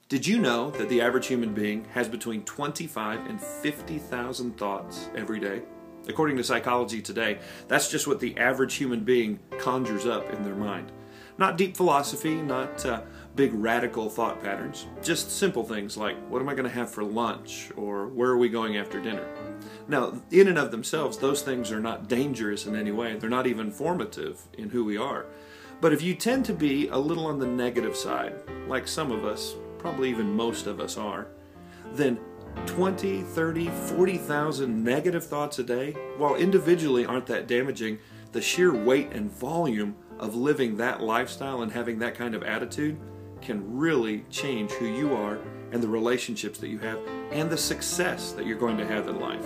Did you know that the average human being has between 25 and 50,000 thoughts every day? According to Psychology Today, that's just what the average human being conjures up in their mind. Not deep philosophy, not big radical thought patterns, just simple things like, what am I going to have for lunch? Or where are we going after dinner? Now, in and of themselves, those things are not dangerous in any way. They're not even formative in who we are. But if you tend to be a little on the negative side, like some of us, probably even most of us are, then 20, 30, 40,000 negative thoughts a day, while individually aren't that damaging, the sheer weight and volume of living that lifestyle and having that kind of attitude can really change who you are and the relationships that you have and the success that you're going to have in life.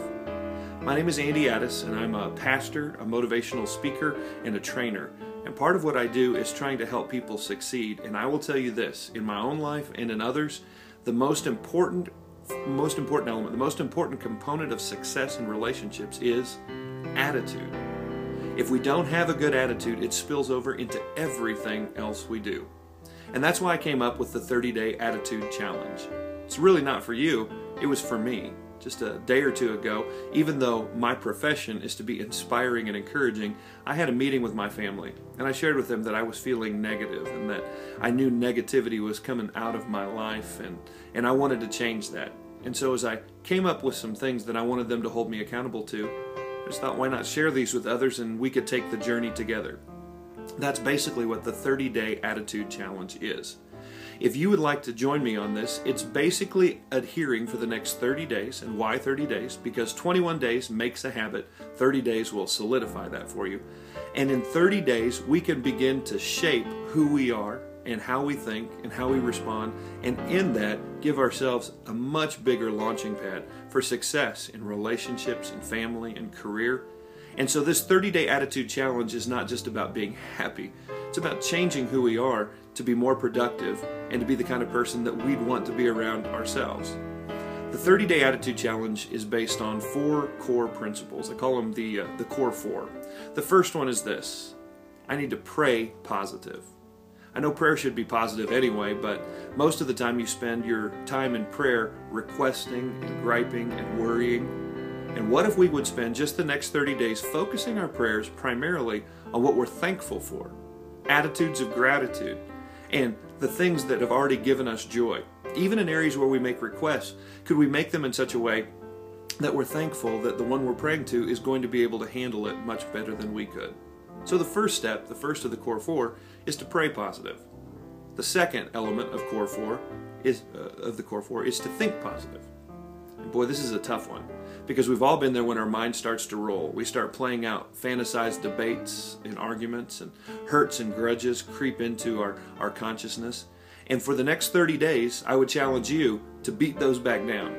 My name is Andy Addis, and I'm a pastor, a motivational speaker, and a trainer. And part of what I do is trying to help people succeed. And I will tell you this, in my own life and in others, the most important element, the most important component of success in relationships is attitude. If we don't have a good attitude, it spills over into everything else we do. And that's why I came up with the 30-day attitude challenge. It's really not for you, it was for me. Just a day or two ago, even though my profession is to be inspiring and encouraging, I had a meeting with my family, and I shared with them that I was feeling negative and that I knew negativity was coming out of my life, and I wanted to change that. And so as I came up with some things that I wanted them to hold me accountable to, I just thought, why not share these with others and we could take the journey together. That's basically what the 30-day attitude challenge is. If you would like to join me on this, it's basically adhering for the next 30 days. And why 30 days? Because 21 days makes a habit. 30 days will solidify that for you. And in 30 days, we can begin to shape who we are and how we think and how we respond. And in that, give ourselves a much bigger launching pad for success in relationships and family and career. And so this 30-day attitude challenge is not just about being happy. It's about changing who we are to be more productive and to be the kind of person that we'd want to be around ourselves. The 30-day attitude challenge is based on 4 core principles. I call them the core 4. The first one is this: I need to pray positive. I know prayer should be positive anyway, but most of the time you spend your time in prayer requesting and griping and worrying. And what if we would spend just the next 30 days focusing our prayers primarily on what we're thankful for? Attitudes of gratitude and the things that have already given us joy. Even in areas where we make requests, could we make them in such a way that we're thankful that the one we're praying to is going to be able to handle it much better than we could? So the first step, the first of the core 4, is to pray positive. The second element of core 4 is to think positive. And boy, this is a tough one, because we've all been there when our mind starts to roll. We start playing out fantasized debates and arguments, and hurts and grudges creep into our consciousness. And for the next 30 days, I would challenge you to beat those back down,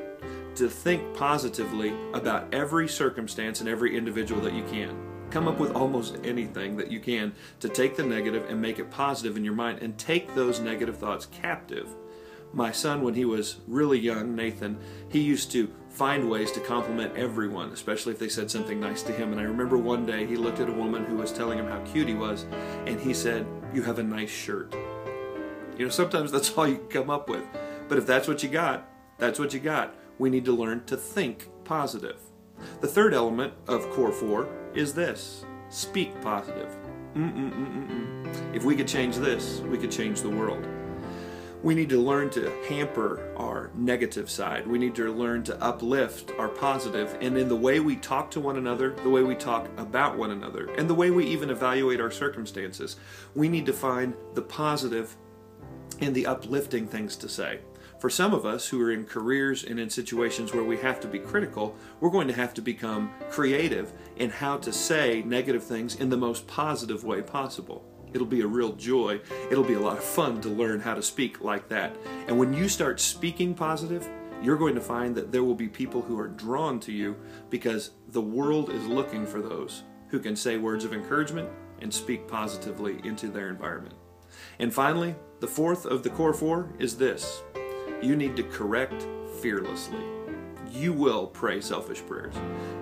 to think positively about every circumstance and every individual that you can. Come up with almost anything that you can to take the negative and make it positive in your mind, and take those negative thoughts captive. My son, when he was really young, Nathan, he used to find ways to compliment everyone, especially if they said something nice to him. And I remember one day he looked at a woman who was telling him how cute he was, and he said, "You have a nice shirt." You know, sometimes that's all you can come up with. But if that's what you got, that's what you got. We need to learn to think positive. The third element of core 4 is this: speak positive. If we could change this, we could change the world. We need to learn to hamper our negative side. We need to learn to uplift our positive. And in the way we talk to one another, the way we talk about one another, and the way we even evaluate our circumstances, we need to find the positive and the uplifting things to say. For some of us who are in careers and in situations where we have to be critical, we're going to have to become creative in how to say negative things in the most positive way possible. It'll be a real joy. It'll be a lot of fun to learn how to speak like that. And when you start speaking positive, you're going to find that there will be people who are drawn to you, because the world is looking for those who can say words of encouragement and speak positively into their environment. And finally, the fourth of the core 4 is this: you need to correct fearlessly. You will pray selfish prayers.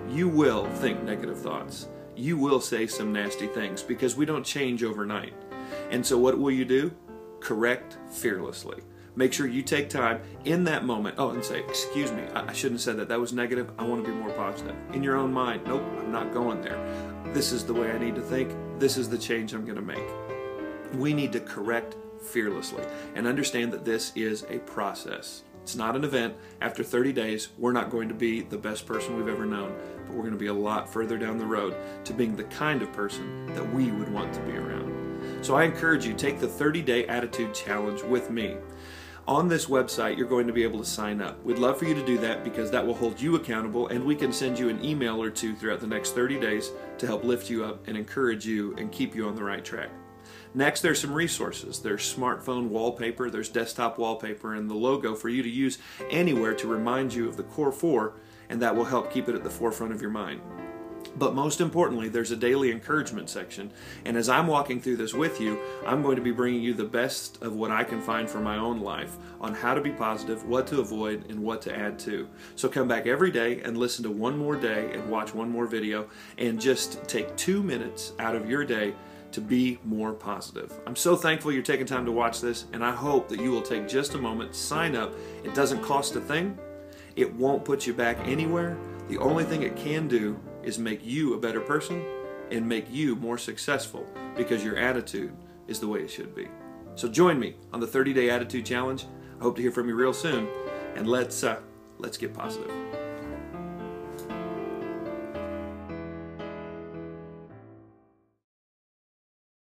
You will think negative thoughts. You will say some nasty things, because we don't change overnight. And so what will you do? Correct fearlessly. Make sure you take time in that moment. Oh, and say, excuse me, I shouldn't have said that. That was negative. I want to be more positive. In your own mind, nope, I'm not going there. This is the way I need to think. This is the change I'm going to make. We need to correct fearlessly and understand that this is a process. It's not an event. After 30 days, we're not going to be the best person we've ever known, but we're going to be a lot further down the road to being the kind of person that we would want to be around. So I encourage you, take the 30-day attitude challenge with me. On this website, you're going to be able to sign up. We'd love for you to do that because that will hold you accountable, and we can send you an email or two throughout the next 30 days to help lift you up and encourage you and keep you on the right track. Next, there's some resources. There's smartphone wallpaper, there's desktop wallpaper, and the logo for you to use anywhere to remind you of the core four, and that will help keep it at the forefront of your mind. But most importantly, there's a daily encouragement section, and as I'm walking through this with you, I'm going to be bringing you the best of what I can find for my own life on how to be positive, what to avoid, and what to add to. So come back every day and listen to one more day and watch one more video, and just take 2 minutes out of your day to be more positive. I'm so thankful you're taking time to watch this, and I hope that you will take just a moment, sign up. It doesn't cost a thing. It won't put you back anywhere. The only thing it can do is make you a better person and make you more successful because your attitude is the way it should be. So join me on the 30-day attitude challenge. I hope to hear from you real soon, and let's get positive.